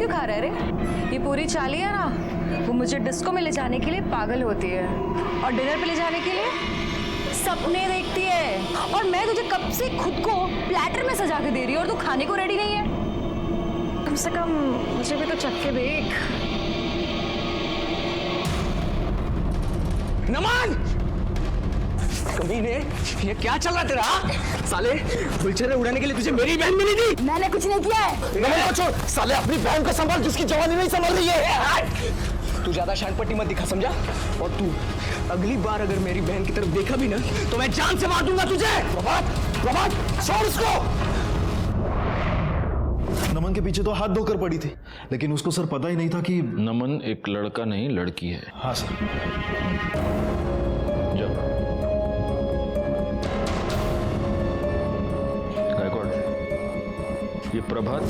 क्यों खा रहा है रे? ये पूरी चाली है ना, वो मुझे डिस्को में ले जाने के लिए पागल होती है और डिनर पे ले जाने के लिए सपने देखती है। और मैं तुझे कब से खुद को प्लेटर में सजा के दे रही हूँ और तू खाने को रेडी नहीं है। कम से कम मुझे भी तो चख के देख। नमन! कमीने, ये क्या चल रहा तेरा? साले गुलछरे उड़ाने के लिए तुझे मेरी बहन मिली थी। मैंने कुछ नहीं किया है। नमन को छोड़, साले अपनी बहन को संभाल जिसकी जवानी नहीं संभल रही है। तू ज्यादा शानपट्टी मत दिखा, समझा? और तू अगली बार अगर मेरी बहन की तरफ देखा भी ना तो मैं जान से मार दूंगा तुझे। प्रभात, छोड़ उसको। नमन के पीछे तो हाथ धोकर पड़ी थी, लेकिन उसको सर पता ही नहीं था कि नमन एक लड़का नहीं लड़की है। हाँ सर। जाओ। गायकवाड़, ये प्रभात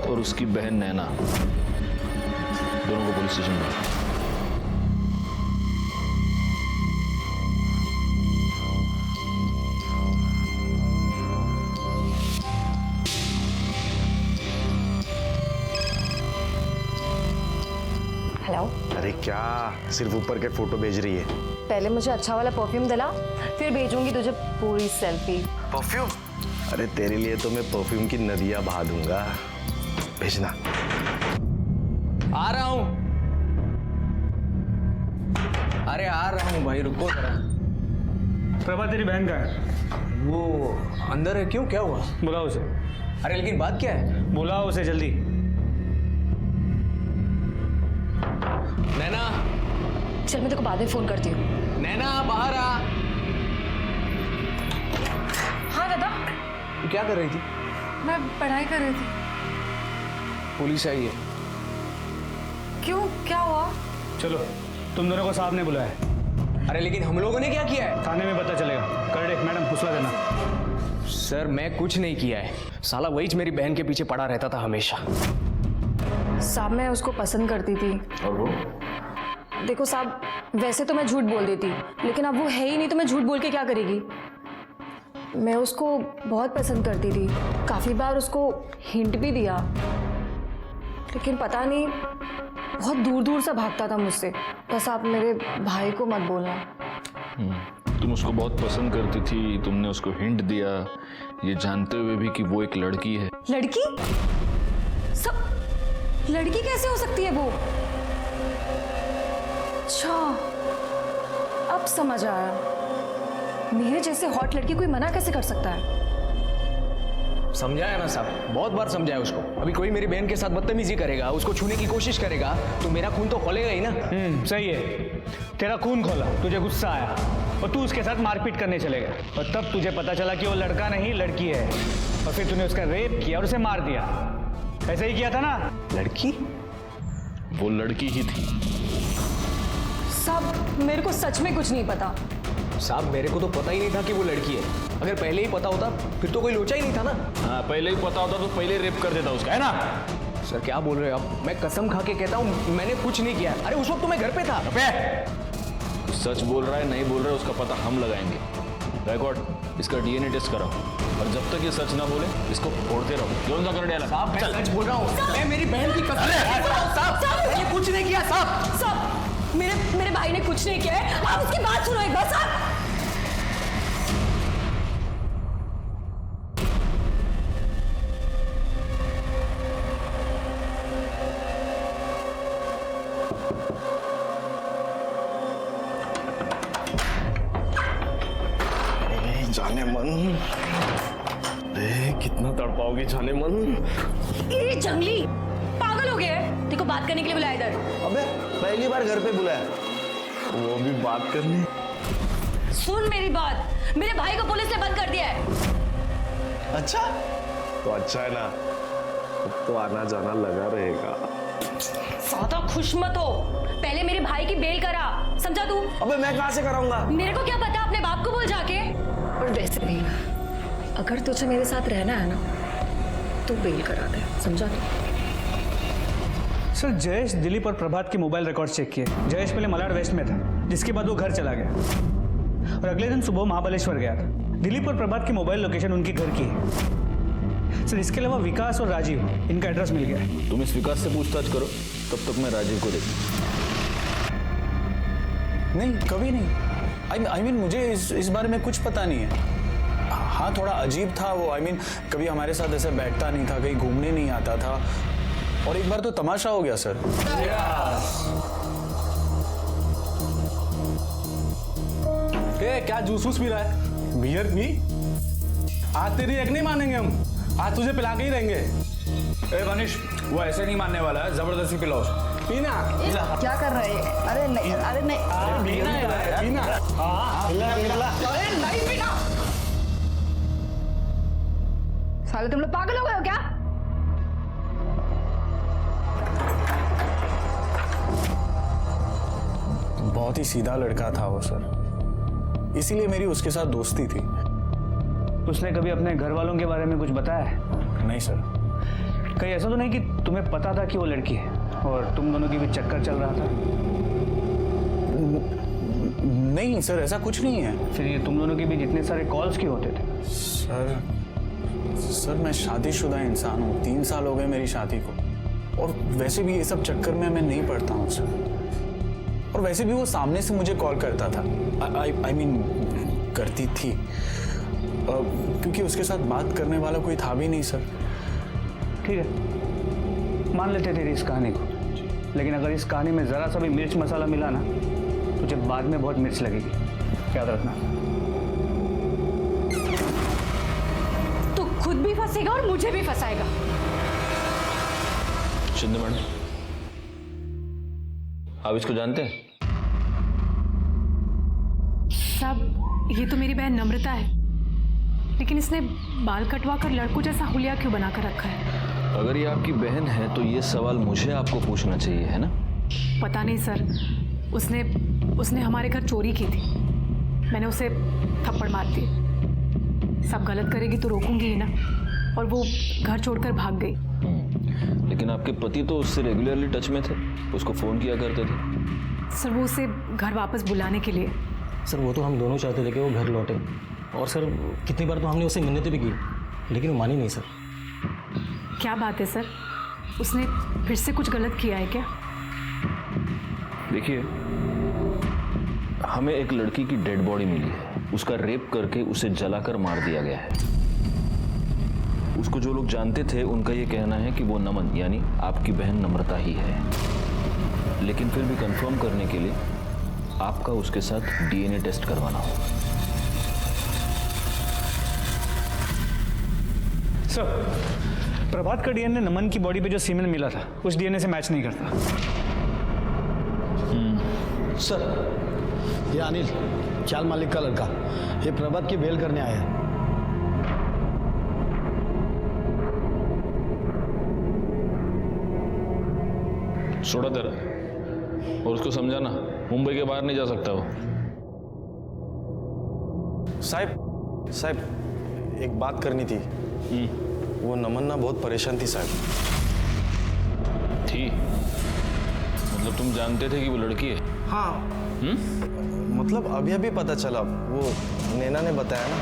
और उसकी बहन नैना दोनों को पुलिस स्टेशन में। हेलो। अरे क्या सिर्फ ऊपर के फोटो भेज रही है? पहले मुझे अच्छा वाला परफ्यूम दिला, फिर भेजूंगी तुझे पूरी सेल्फी। परफ्यूम? अरे तेरे लिए तो मैं परफ्यूम की नदियां बहा दूंगा। भेजना। आ रहा हूं। अरे आ रहा हूं भाई, रुको जरा। प्रभा तेरी बहन का है। वो अंदर है, क्यों, क्या हुआ? बुलाओ उसे। अरे लेकिन बात क्या है? बुलाओ उसे जल्दी। नैना, चल मैं तेरे को बाद में फोन करती हूँ। नैना बाहर आ। हाँ दादा। तू क्या कर रही थी? मैं पढ़ाई कर रही थी। पुलिस आई है। क्यों, क्या हुआ? चलो, तुम दोनों को साहब ने बुलाया। अरे लेकिन हम लोगों ने क्या किया है? थाने में पता चलेगा। कर दे मैडम, फुसला देना। सर मैं कुछ नहीं किया है, साला वही मेरी बहन के पीछे पड़ा रहता था हमेशा। साहब मैं उसको पसंद करती थी। और वो देखो साहब, वैसे तो मैं झूठ बोल देती, लेकिन अब वो है ही नहीं तो मैं झूठ बोल के क्या करेगी। मैं उसको बहुत पसंद करती थी, काफ़ी बार उसको हिंट भी दिया, लेकिन पता नहीं बहुत दूर दूर से भागता था मुझसे। बस आप मेरे भाई को मत बोलना। तुम उसको बहुत पसंद करती थी, तुमने उसको हिंट दिया, ये जानते हुए भी कि वो एक लड़की है। लड़की? सब लड़की कैसे हो सकती है वो? अच्छा, अब समझ आया। मेरे जैसे हॉट लड़की कोई मना कैसे कर सकता है? समझाया ना साहब, बहुत बार समझाया उसको। अभी कोई मेरी बहन के साथ बदतमीजी करेगा, उसको छूने की कोशिश करेगा तो मेरा खून तो खोलेगा ही ना। सही है। तेरा खून खोला, तुझे गुस्सा आया और तू उसके साथ मारपीट करने चले गया, और तब तुझे पता चला कि वो लड़का नहीं लड़की है, और फिर तूने उसका रेप किया और उसे मार दिया। ऐसे ही किया था ना? लड़की? वो लड़की ही थी। सब मेरे को सच में कुछ नहीं पता। साहब मेरे को तो पता ही नहीं था कि वो लड़की है। अगर पहले ही पता होता फिर तो कोई लोचा ही नहीं था ना। हाँ, पहले ही पता होता तो पहले रेप कर देता उसका, है ना? सर क्या बोल रहे हो आप? मैं कसम खा के कहता हूँ मैंने कुछ नहीं किया। अरे उस वक्त तो मैं घर पे था। सच बोल रहा है नहीं बोल रहा है उसका पता हम लगाएंगे। रिकॉर्ड, इसका डीएनए टेस्ट कराओ, और जब तक ये सच ना बोले इसको फोड़ते रहो। कौन सा कर डाला? साहब मैं सच बोल रहा हूँ, मैं मेरी बहन की कसम। साहब मैंने कुछ नहीं किया साहब। सब मेरे भाई ने कुछ नहीं किया है। आप उसकी बात सुनो एक बार साहब। जाने मन, कितना तड़पाओगे जाने मन। ये जंगली पागल हो गया है। देखो बात करने के लिए बुलाया इधर। अबे पहली बार घर पे बुलाया, वो भी बात करने। सुन मेरी बात, मेरे भाई को पुलिस ने बंद कर दिया है। अच्छा तो अच्छा है ना, अब तो आना जाना लगा रहेगा। ज्यादा खुश मत हो, पहले मेरे भाई की बेल करा, समझा तू? अबे मैं कहां से कराऊंगा? मेरे को क्या पता, अपने बाप को बोल जाके। और वैसे भी अगर तुझे मेरे साथ रहना है ना तो बेल करा दे, समझा तू? सर जयेश दिलीप और प्रभात के मोबाइल रिकॉर्ड चेक किए। जयेश पहले मलाड वेस्ट में था, जिसके बाद वो घर चला गया और अगले दिन सुबह महाबलेश्वर गया था। दिलीप और प्रभात की मोबाइल लोकेशन उनके घर की है। सर इसके अलावा विकास और राजीव, इनका एड्रेस मिल गया है। तुम इस विकास से पूछताछ करो, तब तक मैं राजीव को देखूँ। नहीं, कभी नहीं। आई मीन मुझे इस बारे में कुछ पता नहीं है। हाँ, थोड़ा अजीब था वो। आई मीन कभी हमारे साथ ऐसे बैठता नहीं था, कहीं घूमने नहीं आता था, और एक बार तो तमाशा हो गया सर। क्या जूस वूस पी रहा है? बियर पी। आज तेरी एक नहीं मानेंगे हम, आज तुझे पिला के ही रहेंगे। ए मनीष, वो ऐसे नहीं मानने वाला है, जबरदस्ती पिलाओ। पीना क्या कर रहे हैं? अरे नहीं, अरे नहीं, पीना है, पीना। अरे नहीं पीना। साले तुम लोग पागल हो गए हो क्या? बहुत ही सीधा लड़का था वो सर, इसीलिए मेरी उसके साथ दोस्ती थी। उसने कभी अपने घर वालों के बारे में कुछ बताया है? नहीं सर। कहीं ऐसा तो नहीं कि तुम्हें पता था कि वो लड़की है और तुम दोनों की भी चक्कर चल रहा था? नहीं सर, ऐसा कुछ नहीं है। फिर ये तुम दोनों के भी जितने सारे कॉल्स क्यों होते थे? सर मैं शादीशुदा इंसान हूँ, 3 साल हो गए मेरी शादी को, और वैसे भी ये सब चक्कर में मैं नहीं पड़ता हूँ सर। और वैसे भी वो सामने से मुझे कॉल करता था, आई मीन करती थी, क्योंकि उसके साथ बात करने वाला कोई था भी नहीं सर। ठीक है, मान लेते तेरी इस कहानी को, लेकिन अगर इस कहानी में जरा सा भी मिर्च मसाला मिला ना, तुझे बाद में बहुत मिर्च लगेगी, याद रखना। तो खुद भी फंसेगा और मुझे भी फंसाएगा। शिंदे मैडम, आप इसको जानते हैं? साहब, ये तो मेरी बहन नम्रता है, लेकिन इसने बाल कटवा कर लड़कों जैसा हुलिया क्यों बना कर रखा है? अगर ये आपकी बहन है तो ये सवाल मुझे आपको पूछना चाहिए, है ना? पता नहीं सर, उसने हमारे घर चोरी की थी, मैंने उसे थप्पड़ मार दिए। सब गलत करेगी तो रोकूंगी ही ना, और वो घर छोड़कर भाग गई। लेकिन आपके पति तो उससे रेगुलरली टच में थे, उसको फोन किया करते थे। सर वो उसे घर वापस बुलाने के लिए। सर वो तो हम दोनों चाहते थे कि वो घर लौटे, और सर कितनी बार तो हमने उसे मिन्नतें भी की, लेकिन वो मानी नहीं सर। क्या बात है सर, उसने फिर से कुछ गलत किया है क्या? देखिए, हमें एक लड़की की डेड बॉडी मिली है, उसका रेप करके उसे जलाकर मार दिया गया है। उसको जो लोग जानते थे उनका ये कहना है कि वो नमन यानी आपकी बहन नम्रता ही है, लेकिन फिर भी कंफर्म करने के लिए आपका उसके साथ डीएनए टेस्ट करवाना हो। सर, प्रभात का डीएनए नमन की बॉडी पे जो सीमेन मिला था उस डीएनए से मैच नहीं करता। सर ये अनिल, चाल मालिक का लड़का, ये प्रभात की बेल करने आया है। छोड़ा तेरा, और उसको समझाना मुंबई के बाहर नहीं जा सकता वो। साहब एक बात करनी थी। वो नमन ना बहुत परेशान थी साहब। थी? मतलब तुम जानते थे कि वो लड़की है? हाँ। मतलब अभी अभी पता चला, वो नैना ने बताया ना।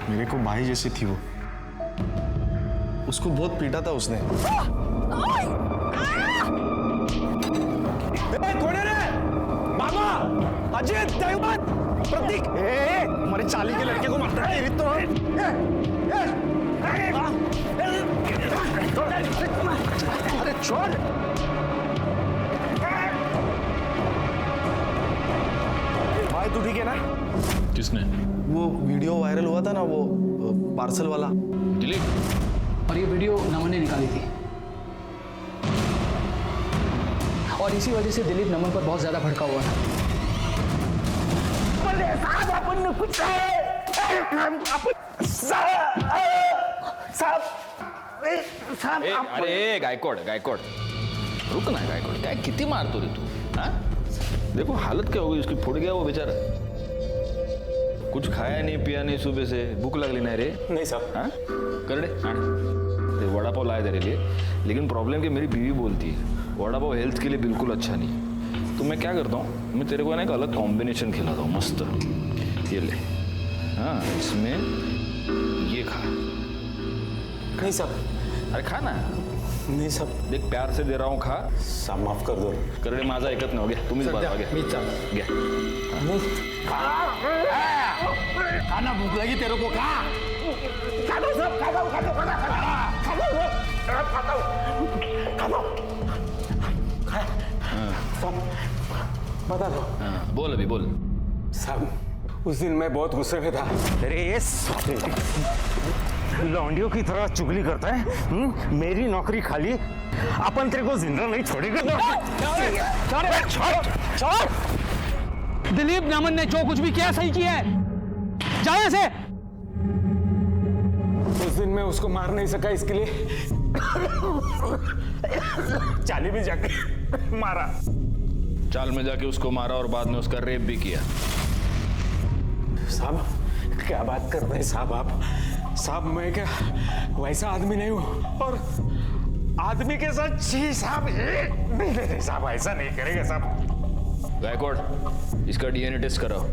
मेरे को भाई जैसी थी वो, उसको बहुत पीटा था उसने। मामा, अजीत, देवबंद, प्रतीक, हमारे चाली के लड़के को मारता है तो। अरे छोड़। भाई तू ठीक है ना? किसने? वो वीडियो वायरल हुआ था ना, वो पार्सल वाला। दिलीप? और ये वीडियो नमन ने निकाली थी, और इसी वजह से दिलीप नमन पर बहुत ज्यादा भड़का हुआ था। अरे गायकवाड, रुक ना गायकवाड, काय किती मारतो रे तू? हाँ? देखो हालत क्या हो गई उसकी, फुट गया वो बेचारा। कुछ खाया नहीं पिया नहीं, सुबह से भूख लगली नहीं रे? नहीं साहब। हाँ करड़े वड़ा पाव लाया तेरे लिए, लेकिन प्रॉब्लम कि मेरी बीवी बोलती है वड़ा पाव हेल्थ के लिए बिल्कुल अच्छा नहीं है। तो मैं क्या करता हूँ, मैं तेरे को ना एक अलग कॉम्बिनेशन खिलाता हूँ, मस्त। ये ले, हाँ इसमें ये खा। नहीं साहब। अरे खा ना। नहीं साहब। देख प्यार से दे रहा हूँ, खा। साहब माफ कर दो। करडे माझा ऐकत नाही. हो गया तुम्हीच बघा. घ्या. खाना भूख लगी तेरे को, खा। खा दो सब, खा दो, खा दो, खा दो, खा दो, खा दो, खा दो, खा। सब बता दो. बोल अभी बोल. साहब उस दिन मैं बहुत गुस्से में था. अरे ये लौंडियों की तरह चुगली करता है. मेरी नौकरी खाली, अपन तेरे को जिंदा नहीं छोड़ेगा. छोड़. दिलीप नमन ने जो कुछ भी किया सही किया है. जाओ यहाँ से. उस दिन मैं उसको मार नहीं सका, इसके लिए चाली में जाके मारा. चाल में जाके उसको मारा और बाद में उसका रेप भी किया. साहब क्या बात कर रहे हैं साहब आप. साहब मैं क्या वैसा आदमी नहीं हूँ, और आदमी के साथ छी साहब. नहीं नहीं साहब, ऐसा नहीं करेगा साहब. गायकवाड़, इसका डीएनए टेस्ट कराओ,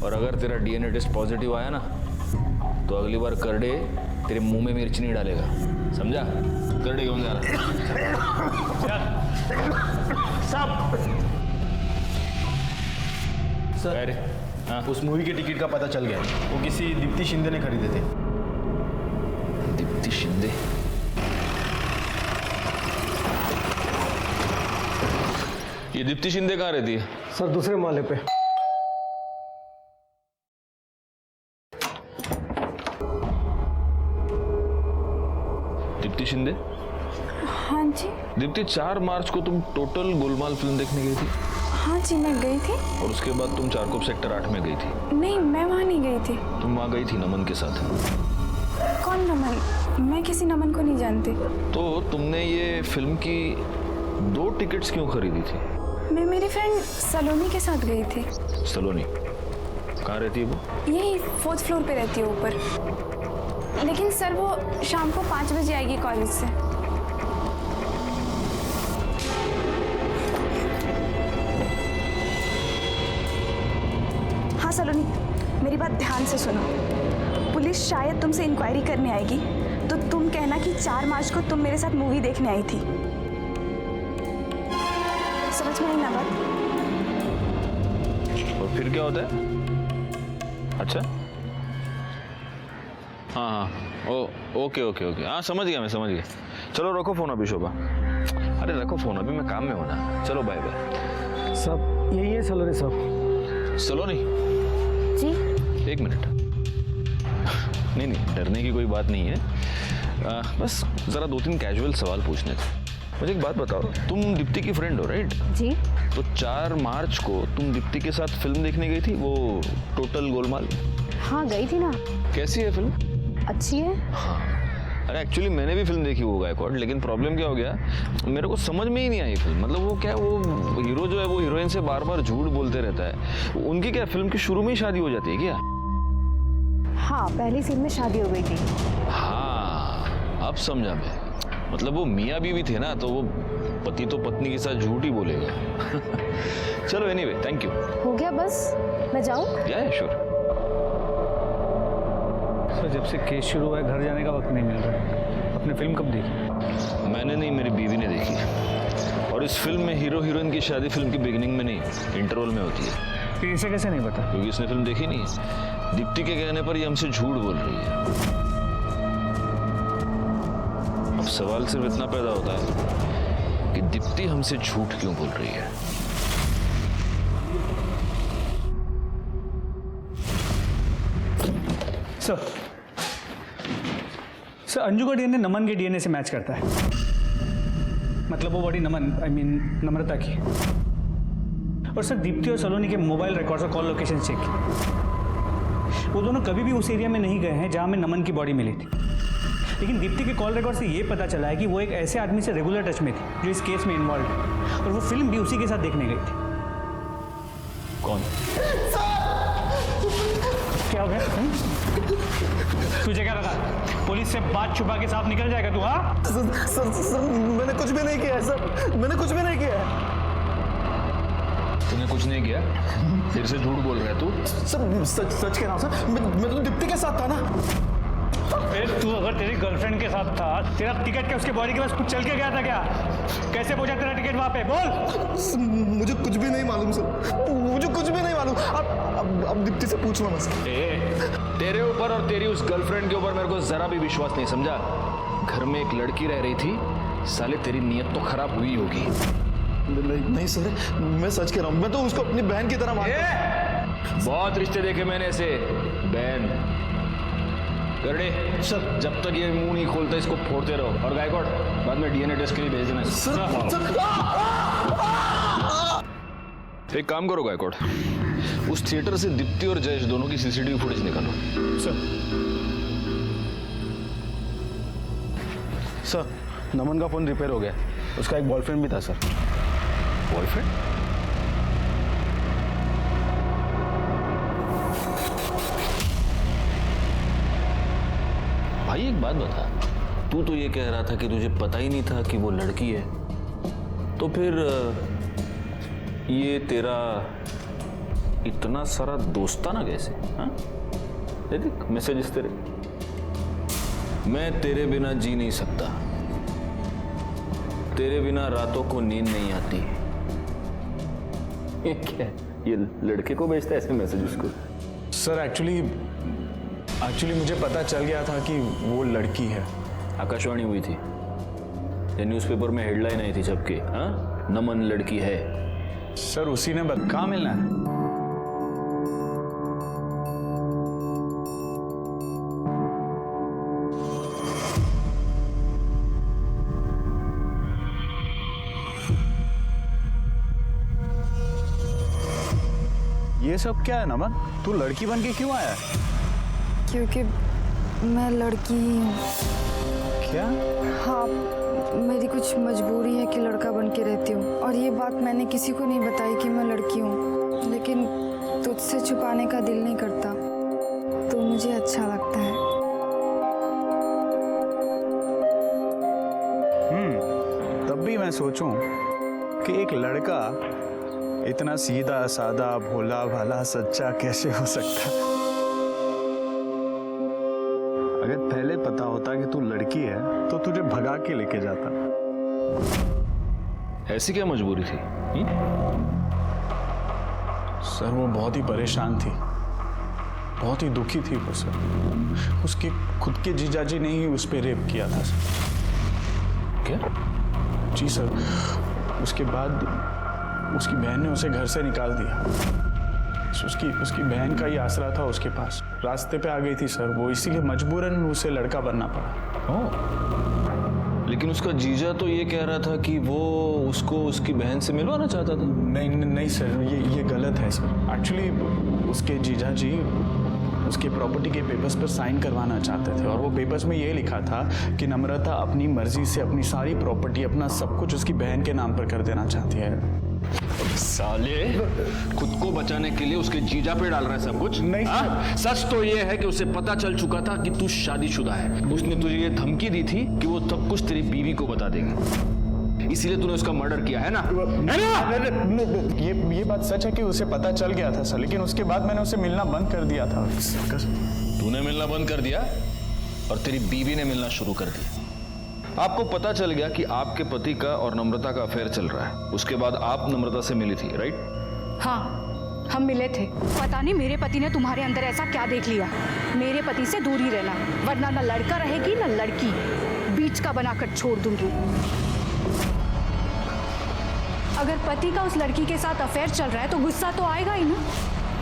और अगर तेरा डीएनए टेस्ट पॉजिटिव आया ना तो अगली बार करडे तेरे मुंह में मिर्च नहीं डालेगा. समझा? करडे घेऊन जा रहा. साहब सर, हाँ? उस मूवी के टिकट का पता चल गया. वो किसी दीप्ति शिंदे ने खरीदे थे. दीप्ति शिंदे? ये दीप्ति शिंदे कहाँ रहती है? सर दूसरे माले पे. दीप्ति शिंदे? हाँ जी. दीप्ति, 4 मार्च को तुम टोटल गोलमाल फिल्म देखने गई थी. हाँ जी मैं गई थी. और उसके बाद तुम चारकोप सेक्टर 8 में गई थी. नहीं मैं वहाँ नहीं गई थी. तुम वहाँ गई थी नमन के साथ. कौन नमन? मैं किसी नमन को नहीं जानती. तो तुमने ये फिल्म की 2 टिकट्स क्यों खरीदी थी? मैं मेरी फ्रेंड सलोनी के साथ गई थी. सलोनी कहाँ रहती है वो? यही 4th फ्लोर पे रहती है ऊपर. लेकिन सर वो शाम को 5 बजे आएगी कॉलेज से. हाँ सलोनी, मेरी बात ध्यान से सुनो. पुलिस शायद तुमसे इंक्वायरी करने आएगी, तो तुम कहना कि 4 मार्च को तुम मेरे साथ मूवी देखने आई थी. समझ में आई ना बात? और फिर क्या होता है? अच्छा, हाँ, ओके. हाँ समझ गया, मैं समझ गया. चलो रखो फोन अभी. शोभा, अरे रखो फोन अभी, मैं काम में हूं ना. चलो बाय बाय. सब यही है सलोनी साहब. सलोनी जी 1 मिनट. नहीं, डरने की कोई बात नहीं है. बस जरा 2-3 कैजुअल सवाल पूछने थे. मुझे एक बात बताओ, तुम दीप्ति की फ्रेंड हो राइट? जी. तो 4 मार्च को तुम दीप्ति के साथ फिल्म देखने गई थी, वो टोटल गोलमाल? हाँ गई थी ना. कैसी है फिल्म? अच्छी है. हाँ, अरे एक्चुअली मैंने भी फिल्म देखी वो गायकवाड़, लेकिन प्रॉब्लम क्या हो गया, मेरे को समझ में ही नहीं आई फिल्म. मतलब वो क्या, वो हीरो जो है वो हीरोइन से बार बार झूठ बोलते रहता है. उनकी क्या फिल्म की शुरू में ही शादी हो जाती है क्या? हाँ पहली सीन में शादी हो गई थी. हाँ अब समझा मैं. मतलब वो मियाँ बीवी थे ना, तो वो पति तो पत्नी के साथ झूठ ही बोलेगा. चलो एनीवे, थैंक यू. हो गया बस, मैं जाऊँ? या श्योर. सर जब से केस शुरू हुआ है घर जाने का वक्त नहीं मिल रहा है. आपने फिल्म कब देखी? मैंने नहीं, मेरी बीवी ने देखी. और इस फिल्म में हीरो हीरोइन की शादी फिल्म की बिगिनिंग में नहीं, इंटरवल में होती है. फिर इसे कैसे नहीं पता? क्योंकि इसने फिल्म देखी नहीं है. दीप्ति के कहने पर ये हमसे झूठ बोल रही है. अब सवाल सिर्फ इतना पैदा होता है कि दीप्ति हमसे झूठ क्यों बोल रही है. सर अंजू का डीएनए नमन के डीएनए से मैच करता है. मतलब वो बॉडी नमन, आई मीन नम्रता की. और सर दीप्ति और सलोनी के मोबाइल रिकॉर्ड्स और कॉल लोकेशन चेक की. वो दोनों कभी भी उस एरिया में नहीं गए हैं जहां में नमन की बॉडी मिली थी. लेकिन दीप्ति के कॉल रिकॉर्ड से ये पता चला है कि वो एक ऐसे आदमी से रेगुलर टच में थी जो इस केस में इन्वॉल्व है, और वो फिल्म भी उसी के साथ देखने गई थी. कौन? क्या हो गया? तुझे क्या लगा पुलिस से बात छुपा के साफ निकल जाएगा तू? हाँ सर मैंने कुछ भी नहीं किया है सर. मैंने कुछ भी नहीं किया है. तूने कुछ नहीं किया, फिर से झूठ बोल रहा है तू। सर सच सच कह रहा हूँ सर, मैं तो दीप्ति के साथ था ना। तू अगर तेरी गर्लफ्रेंड के साथ था, तेरा टिकट क्या उसके बॉडी के पास कुछ चल के गया था क्या? कैसे पहुंचा तेरा टिकट वहां पे? बोल। मुझे कुछ भी नहीं मालूम सर, मुझे कुछ भी नहीं मालूम। अब दीप्ति से पूछ लो ना सर। तेरे ऊपर और तेरी उस गर्लफ्रेंड के ऊपर मेरे को जरा भी विश्वास नहीं, समझा? घर में एक लड़की रह रही थी, साले तेरी नीयत तो खराब हुई होगी। नहीं सर, मैं सच कह रहा हूँ, मैं तो उसको अपनी बहन की तरह मानता हूँ। बहुत रिश्ते देखे मैंने ऐसे। बहन करड़े सर, जब तक ये मुंह नहीं खोलता इसको फोड़ते रहो। और गायकवाड़ बाद में डीएनए टेस्ट के लिए भेज देना। एक काम करो गायकवाड़, उस थिएटर से दीप्ति और जयेश दोनों की सीसीटीवी फुटेज निकालो। सर, नमन का फोन रिपेयर हो गया, उसका एक बॉयफ्रेंड भी था सर। बॉयफ्रेंड? भाई एक बात बता, तू तो ये कह रहा था कि तुझे पता ही नहीं था कि वो लड़की है, तो फिर ये तेरा इतना सारा दोस्ताना कैसे? हाँ, देख मैसेजेस तेरे। मैं तेरे बिना जी नहीं सकता, तेरे बिना रातों को नींद नहीं आती। ये क्या है? ये लड़के को भेजता है ऐसे मैसेज उसको? सर एक्चुअली मुझे पता चल गया था कि वो लड़की है। आकाशवाणी हुई थी, ये न्यूज़पेपर में हेडलाइन आई थी सबके, हाँ, नमन लड़की है। सर उसी ने कहाँ मिलना है? ये सब क्या है नमन? तू लड़की बन के क्यों आया? क्योंकि मैं लड़की ही हूँ। क्या? हाँ, मेरी कुछ मजबूरी है कि लड़का बन के रहती हूँ, और ये बात मैंने किसी को नहीं बताई कि मैं लड़की हूँ, लेकिन तुझसे छुपाने का दिल नहीं करता, तो मुझे अच्छा लगता है। तब भी मैं सोचूं कि एक लड़का इतना सीधा सादा भोला भाला सच्चा कैसे हो सकता है। अगर पहले पता होता कि तू लड़की है तो तुझे भगा के लेके जाता। ऐसी क्या मजबूरी थी? सर वो बहुत ही परेशान थी, बहुत ही दुखी थी वो सर। उसके खुद के जीजाजी ने ही उस पर रेप किया था सर। क्या? जी सर, उसके बाद उसकी बहन ने उसे घर से निकाल दिया। उसकी बहन का ही आसरा था उसके पास, रास्ते पे आ गई थी सर वो, इसीलिए मजबूरन उसे लड़का बनना पड़ा। लेकिन उसका जीजा तो ये कह रहा था कि वो उसको उसकी बहन से मिलवाना चाहता था। नहीं सर, ये गलत है सर। एक्चुअली उसके जीजा जी उसके प्रॉपर्टी के पेपर्स पर साइन करवाना चाहते थे, और वो पेपर्स में ये लिखा था कि नम्रता अपनी मर्जी से अपनी सारी प्रॉपर्टी, अपना सब कुछ उसकी बहन के नाम पर कर देना चाहती है। साले, खुद को बचाने के लिए उसके जीजा पे डाल रहा है सब कुछ? नहीं सच तो ये है कि उसे पता चल चुका था कि तू शादीशुदा है। उसने तुझे ये धमकी दी थी कि वो सब कुछ तेरी बीवी को बता देगी, इसीलिए तूने उसका मर्डर किया है ना? ये बात सच है कि उसे पता चल गया था सर, लेकिन उसके बाद मैंने उसे मिलना बंद कर दिया था। तूने मिलना बंद कर दिया और तेरी बीवी ने मिलना शुरू कर दिया। आपको पता चल गया कि आपके पति का और नम्रता का अफेयर चल रहा है, उसके बाद आप नम्रता से मिली थी, राइट? हाँ, हम मिले थे। पता नहीं मेरे पति ने तुम्हारे अंदर ऐसा क्या देख लिया। मेरे पति से दूर ही रहना, वरना ना लड़का रहेगी ना लड़की, बीच का बनाकर छोड़ दूंगी। अगर पति का उस लड़की के साथ अफेयर चल रहा है तो गुस्सा तो आएगा ही ना।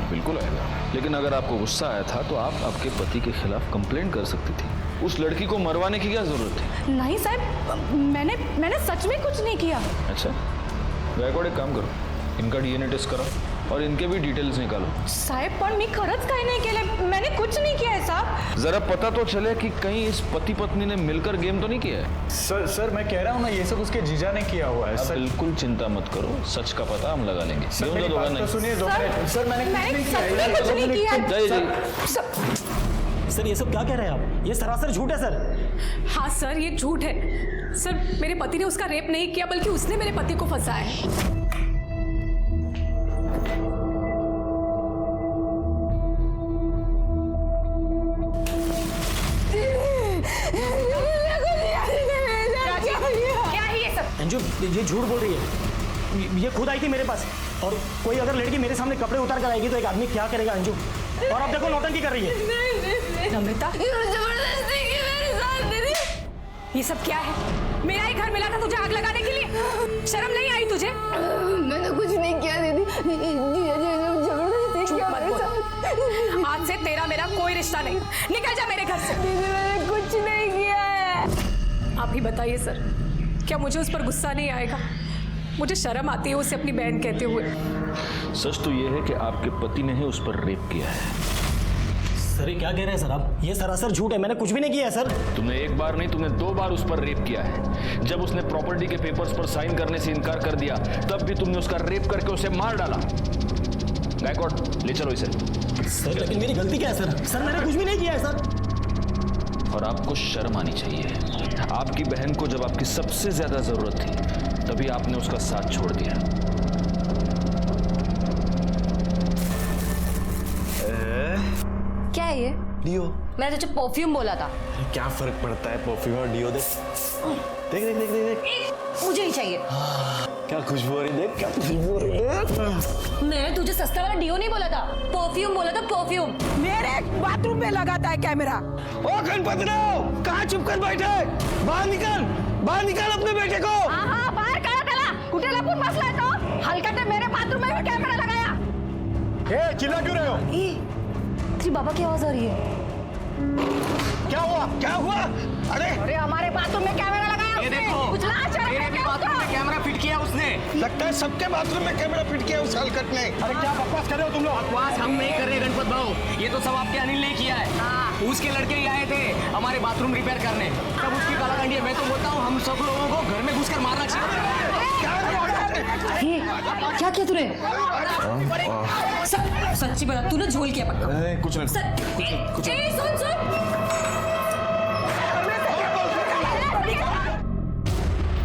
बिल्कुल आएगा, लेकिन अगर आपको गुस्सा आया था तो आप आपके पति के खिलाफ कंप्लेंट कर सकती थी। उस लड़की को मरवाने की क्या जरूरत थी? नहीं साहब, मैंने सच में कुछ नहीं किया। अच्छा, गायकवाड़ एक काम करो, इनका डीएनए टेस्ट कराओ और इनके भी डिटेल्स निकालो। साहब पण मी खरंच काही नाही केलं, मैंने कुछ नहीं किया है साहब। जरा पता तो चले कि कहीं इस पति पत्नी ने मिलकर गेम तो नहीं किया है। सर मैं कह रहा हूँ ना, ये सब उसके जीजा ने किया हुआ है। सर बिल्कुल चिंता मत करो, सच का पता हम लगा लेंगे। सर मेरी बात तो सुनिए, सर मैंने कुछ नहीं किया। सर ये सब क्या कह रहे हैं आप? ये सरासर झूठ है सर। हाँ सर, ये झूठ है सर। मेरे पति ने उसका रेप नहीं किया, बल्कि उसने मेरे पति को फंसाया है। अंजू ये झूठ बोल रही है। ये खुद आई थी मेरे पास, और कोई अगर लड़की मेरे सामने कपड़े उतार कर आएगी तो एक आदमी क्या करेगा अंजू? और अब देखो नौटंकी कर रही है। नम्रता, जबरदस्ती की मेरे साथ दीदी। ये सब क्या है? मेरा ही घर मिला था तुझे आग लगाने के लिए, शर्म नहीं आई तुझे? मैंने कुछ नहीं किया दीदी, जबरदस्ती किया मेरे साथ। आज से तेरा मेरा कोई रिश्ता नहीं, निकल जा मेरे घर से। दीदी मैंने कुछ नहीं किया है। आप ही बताइए सर, क्या मुझे उस पर गुस्सा नहीं आएगा? मुझे शर्म आती है उसे अपनी बहन कहते हुए। सच तो ये है कि आपके पति ने ही उस पर रेप किया है। सर ये क्या कह रहे हैं सर आप? ये सरासर झूठ है, मैंने कुछ भी नहीं किया है सर। तुमने एक बार नहीं, तुमने 2 बार उस पर रेप किया है। जब उसने प्रॉपर्टी के पेपर्स पर साइन करने से इनकार कर दिया, तब भी तुमने उसका रेप करके उसे मार डाला। गायकवाड़, ले चलो इसे। सर लेकिन मेरी गलती क्या है सर? सर मैंने कुछ भी नहीं किया है सर। और आपको शर्म आनी चाहिए। आपकी बहन को जब आपकी सबसे ज्यादा जरूरत थी, तभी आपने उसका साथ छोड़ दिया। क्या है ये? डियो। मैंने तुझे परफ्यूम बोला था। क्या फर्क पड़ता है परफ्यूम और डियो? देख देख देख देख देख, देख। मुझे नहीं चाहिए। क्या खुशबू हो रही, देख क्या खुशबू हो रही है। मैंने तुझे सस्ता वाला डियो नहीं बोला था, परफ्यूम बोला था, परफ्यूम। मेरे बाथरूम में लगाता है कैमरा। ओ गणपतराव, कहाँ चुप कर बैठे? बाहर निकाल अपने बेटे को। हाँ बाहर करा त्याला, कुठे लपून बसलाय तो? हलकट मेरे बाथरूम में भी कैमरा लगाया। ए, चिल्ला क्यों रहे हो? तेरी बाबा की आवाज आ रही है। क्या हुआ? अरे हमारे बाथरूम में कैमरा लगाया ये उसने। देखो, कुछ लाज शर्म मेरे है भी क्या बाथरूम में उसको? कैमरा फिट किया उसने। लगता है सबके बाथरूम में कैमरा फिट किया उस हलकट ने। अरे क्या बकवास कर रहे हो तुम लोग? बकवास हम नहीं कर रहे गणपत भाऊ, ये तो सब आपके अनिल ने किया है। उसके लड़के ही आए थे हमारे बाथरूम रिपेयर करने, तब उसकी गालागंडी है। मैं तो बोलता हूँ हम सब लोगों को घर में घुसकर मारना चाहिए। ये क्या किया तूने? सच्ची बता, तूने झोल किया पक्का? कुछ नहीं। सुन।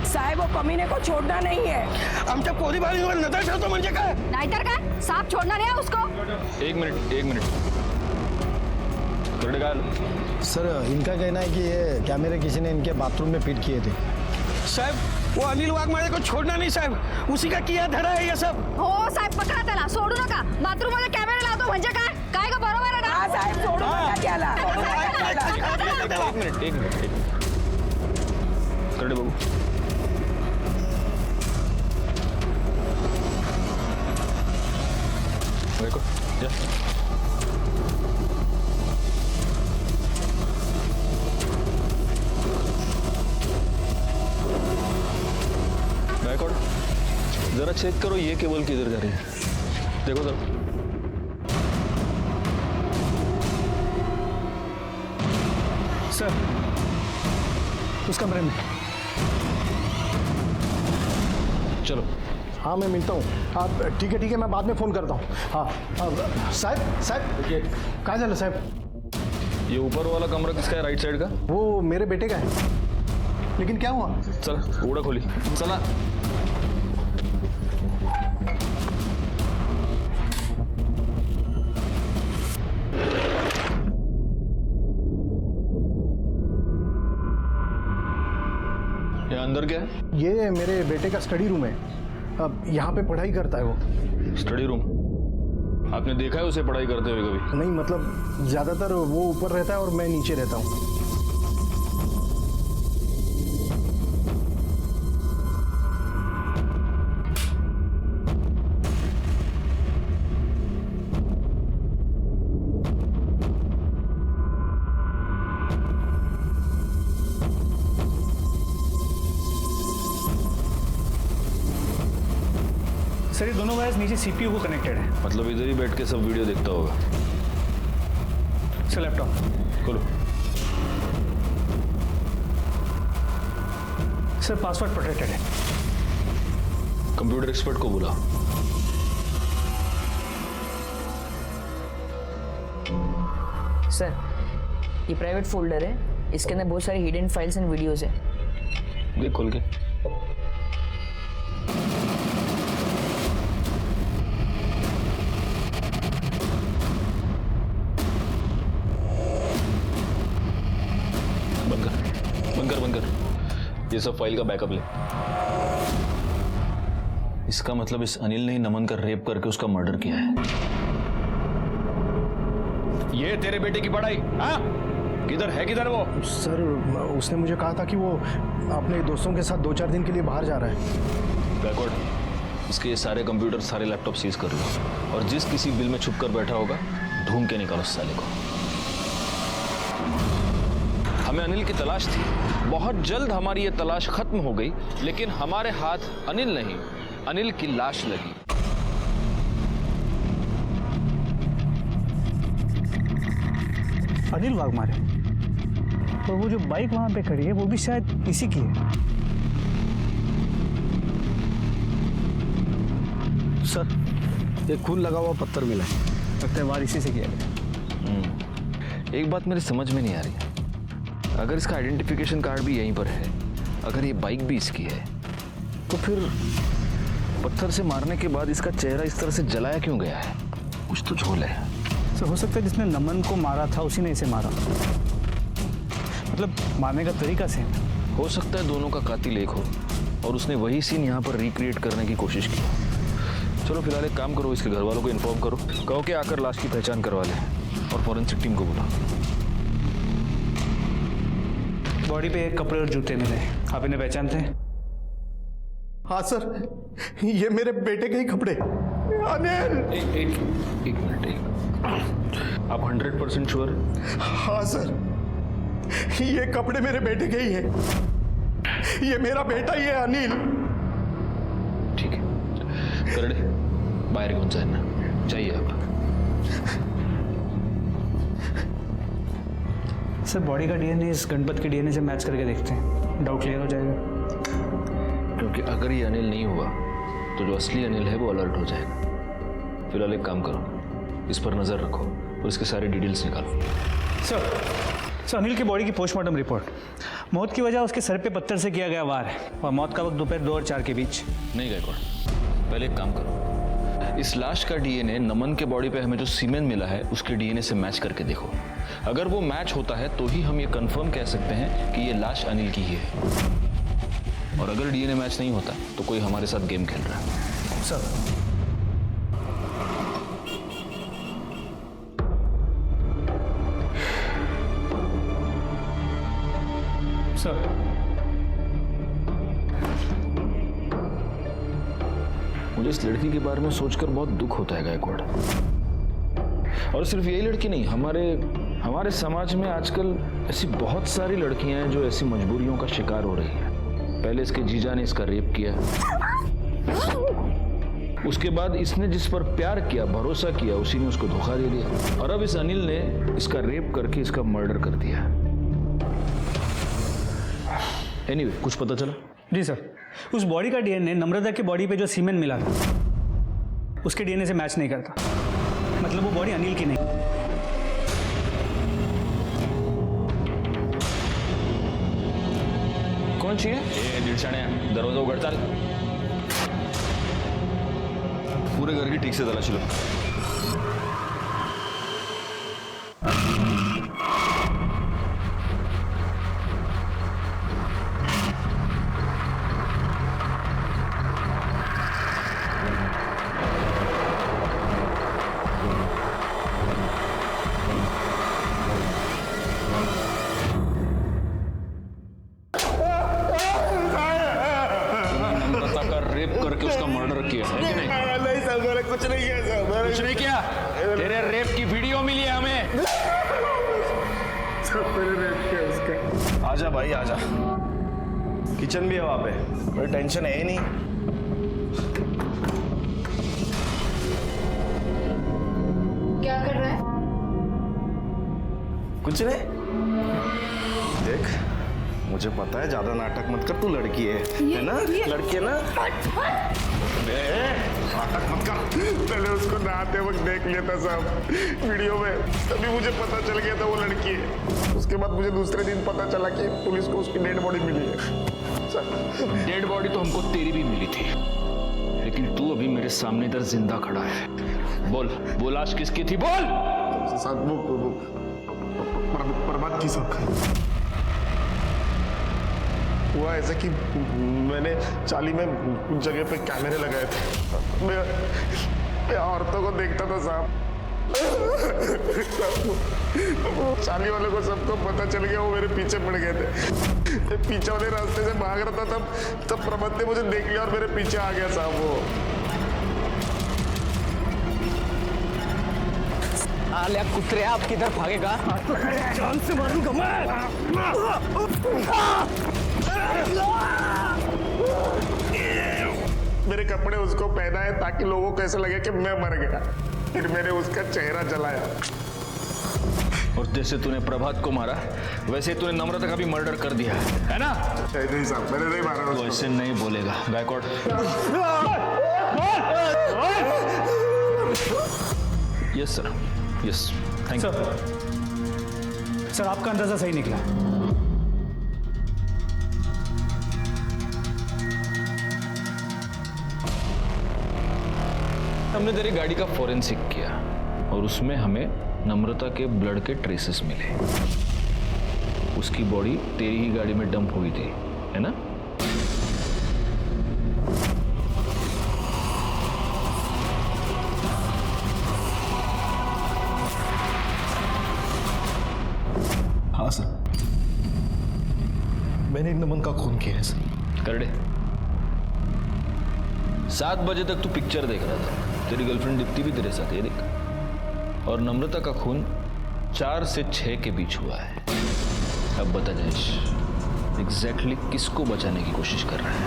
साहेब वो कमीने को छोड़ना नहीं है। आमच्या पोरीबाळीवर नजर ठेवतो म्हणजे काय? नाहीतर काय, सांप छोड़ना नहीं है उसको। 1 मिनट। करड़े का सर इनका कहना है कि ये कैमरे किसी ने इनके बाथरूम में फिट किए थे। साहब, वो अनिल वाघमारे को छोड़ना नहीं साहब, उसी का किया धरा है ये सब। हो साहेब, पकडा त्याला, सोडू नका। बाथरूम मध्ये कॅमेरा लावतो म्हणजे काय का बरोबर आहे ना? हाँ साहेब सोडू नका त्याला। एक मिनट। करड़े बाबू, देखो जा। गायकवाड़, जरा चेक करो ये केबल किधर जा रही है। देखो जरा। सर, उस कमरे में। चलो। हाँ मैं मिलता हूँ। आप ठीक है मैं बाद में फ़ोन करता हूँ। हाँ साहब कहाँ चलो साहब? ये ऊपर वाला कमरा किसका है, राइट साइड का? वो मेरे बेटे का है। लेकिन क्या हुआ? चला, उड़ा खोली, चला। ये अंदर क्या है? ये मेरे बेटे का स्टडी रूम है। अब यहाँ पे पढ़ाई करता है वो। Study room? आपने देखा है उसे पढ़ाई करते हुए कभी? नहीं मतलब ज़्यादातर वो ऊपर रहता है और मैं नीचे रहता हूँ। सर ये दोनों वायर्स नीचे सीपीयू को कनेक्टेड है। मतलब इधर ही बैठ के सब वीडियो देखता होगा। सर लैपटॉप खोलो। सर पासवर्ड प्रोटेक्टेड है। कंप्यूटर एक्सपर्ट को बुला। सर ये प्राइवेट फोल्डर है, इसके अंदर बहुत सारी हिडन फाइल्स एंड वीडियोस है। देख खोल के। बंद कर। ये सब फाइल का बैकअप ले। इसका मतलब इस अनिल ने ही नमन का रेप करके उसका मर्डर किया है। ये तेरे बेटे की पढ़ाई? हाँ, किधर है, किधर वो? सर उसने मुझे कहा था कि वो अपने दोस्तों के साथ 2-4 दिन के लिए बाहर जा रहा है। बैकवर्ड, इसके ये सारे कंप्यूटर, सारे लैपटॉप सीज कर लो और जिस किसी बिल में छुप कर बैठा होगा ढूंढ के निकालो उस साले को। हमें अनिल की तलाश थी, बहुत जल्द हमारी ये तलाश खत्म हो गई, लेकिन हमारे हाथ अनिल नहीं, अनिल की लाश लगी। अनिल वाघमारे? और वो जो बाइक वहां पे खड़ी है वो भी शायद इसी की है। सर एक खून लगा हुआ पत्थर मिला है, लगता है वार इसी से किया गया। एक बात मेरी समझ में नहीं आ रही, अगर इसका आइडेंटिफिकेशन कार्ड भी यहीं पर है, अगर ये बाइक भी इसकी है, तो फिर पत्थर से मारने के बाद इसका चेहरा इस तरह से जलाया क्यों गया है? कुछ तो झोल है। तो हो सकता है जिसने नमन को मारा था उसी ने इसे मारा, मतलब मारने का तरीका सेम। हो सकता है दोनों का कातिल एक हो और उसने वही सीन यहाँ पर रिक्रिएट करने की कोशिश की। चलो फिलहाल एक काम करो, इसके घर वालों को इन्फॉर्म करो, कहो कि आकर लाश की पहचान करवा ले और फॉरेंसिक टीम को बुलाओ। बॉडी पे एक कपड़े और जूते मिले, आप इन्हें पहचानते हैं? हाँ सर, ये मेरे बेटे के ही कपड़े। अनिल! एक मिनट, आप 100% श्योर? हाँ सर, ये कपड़े मेरे बेटे के ही हैं। ये मेरा बेटा ही है अनिल। ठीक है, करडे बाहर घेऊन जाए ना, जाइए आप। सर बॉडी का डीएनए इस गणपत के डीएनए से मैच करके देखते हैं, डाउट क्लियर हो जाएगा। क्योंकि अगर ये अनिल नहीं हुआ तो जो असली अनिल है वो अलर्ट हो जाएगा। फिलहाल एक काम करो, इस पर नजर रखो और इसके सारे डिटेल्स निकालो। सर अनिल की बॉडी की पोस्टमार्टम रिपोर्ट, मौत की वजह उसके सर पे पत्थर से किया गया वार है और मौत का वक्त दोपहर 2 और 4 के बीच। नहीं गायकवाड़, पहले एक काम करो, इस लाश का डीएनए नमन के बॉडी पे हमें जो सीमेंट मिला है उसके डीएनए से मैच करके देखो। अगर वो मैच होता है तो ही हम ये कंफर्म कह सकते हैं कि ये लाश अनिल की ही है, और अगर डीएनए मैच नहीं होता तो कोई हमारे साथ गेम खेल रहा है। सर मुझे इस लड़की के बारे में सोचकर बहुत दुख होता है गायकवाड़। और सिर्फ यही लड़की नहीं, हमारे समाज में आजकल ऐसी बहुत सारी लड़कियां हैं जो ऐसी मजबूरियों का शिकार हो रही हैं। पहले इसके जीजा ने इसका रेप किया, उसके बाद इसने जिस पर प्यार किया, भरोसा किया, उसी ने उसको धोखा दे दिया, और अब इस अनिल ने इसका रेप करके इसका मर्डर कर दिया। एनीवे, कुछ पता चला? जी सर, उस बॉडी का डीएनए नम्रता की बॉडी पे जो सीमेंट मिला था उसके डीएनए से मैच नहीं करता, मतलब वो बॉडी अनिल की नहीं। कौन चाहिए? ये दिलशाने, दरवाजा उघड चाल। पूरे घर की ठीक से तलाशी लो। करके उसका मर्डर किया है कि नहीं? नहीं सर, मैंने कुछ नहीं किया सर, मैंने कुछ नहीं किया। तेरे रेप की वीडियो मिली है हमें। सर मैंने रेप किया उसका। आजा भाई आजा, किचन भी है वहां पे, कोई टेंशन है ही नहीं। क्या कर रहा है? कुछ नहीं, देख मुझे पता है, ज्यादा नाटक मत कर, तू लड़की है ना? लड़की है ना? नाटक मत कर। पहले उसको नहाते वक्त देख लिया था साहब वीडियो में, तभी मुझे पता चल गया था वो लड़की है। उसके बाद मुझे दूसरे दिन पता चला कि पुलिस को उसकी डेड बॉडी मिली है। सर डेड बॉडी तो हमको तेरी भी मिली थी, लेकिन तू अभी मेरे सामने इधर जिंदा खड़ा है। बोल लाश किसकी थी? बोल। साहब वो प्रभात की साहब। हुआ ऐसा कि मैंने चाली में जगह पे कैमरे लगाए थे। मैं औरतों को देखता था साहब। चाली वालों को सबको पता चल गया, वो मेरे पीछे पड़ गए थे। पीछे वाले रास्ते से भाग रहा था, तब प्रमोद ने मुझे देख लिया और मेरे पीछे आ गया साहब वो। आलिया कुतरे, आप किधर भागेगा? जान से मारूंगा मैं। मेरे कपड़े उसको पहनाए ताकि लोगों को ऐसा लगे कि मैं मर गया। फिर मैंने उसका चेहरा जलाया। और जैसे तूने प्रभात को मारा वैसे तूने नम्रता का भी मर्डर कर दिया है ना? नहीं साहब, मैंने नहीं मारा उसको। तो ऐसे नहीं बोलेगा Gaikwad. Yes sir, yes, thank you sir. आपका अंदाजा सही निकला। हमने तेरी गाड़ी का फोरेंसिक किया और उसमें हमें नम्रता के ब्लड के ट्रेसेस मिले। उसकी बॉडी तेरी ही गाड़ी में डंप हुई थी, है ना? हाँ सर, मैंने नमन का खून किया है सर। कर दे। 7 बजे तक तू पिक्चर देख रहा था, तेरी गर्लफ्रेंड दीप्ति भी तेरे साथ, ये देख। और नम्रता का खून 4 से 6 के बीच हुआ है। अब बता जयेश, एग्जैक्टली किसको बचाने की कोशिश कर रहा है?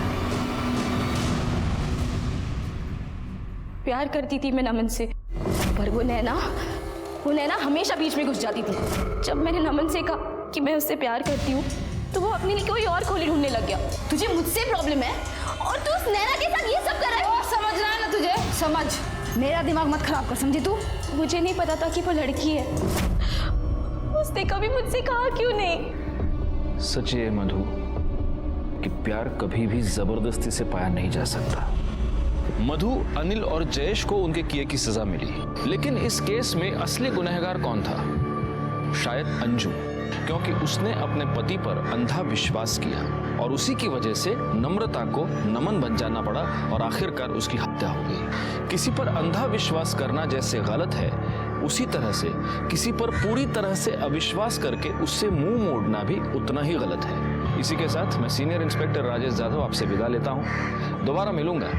प्यार करती थी मैं नमन से, पर वो नैना हमेशा बीच में घुस जाती थी। जब मैंने नमन से कहा कि मैं उससे प्यार करती हूँ तो वो अपने लिए कोई और खोली ढूंढने लग गया। तुझे मुझसे प्रॉब्लम है और तू उस नैना के साथ ये सब कर रहा है। समझ रहा है ना तुझे? समझ, मेरा दिमाग मत खराब कर, समझी तू? मुझे नहीं पता था कि वो लड़की है। उसने कभी मुझसे कहा क्यों नहीं? सच ये मधु कि प्यार कभी भी जबरदस्ती से पाया नहीं जा सकता। मधु, अनिल और जयेश को उनके किए की सजा मिली, लेकिन इस केस में असली गुनहगार कौन था? शायद अंजू, क्योंकि उसने अपने पति पर अंधा विश्वास किया और उसी की वजह से नम्रता को नमन बन जाना पड़ा और आखिरकार उसकी हत्या हो गई। किसी पर अंधा विश्वास करना जैसे गलत है, उसी तरह से किसी पर पूरी तरह से अविश्वास करके उससे मुंह मोड़ना भी उतना ही गलत है। इसी के साथ मैं सीनियर इंस्पेक्टर राजेश जाधव आपसे विदा लेता हूं। दोबारा मिलूंगा।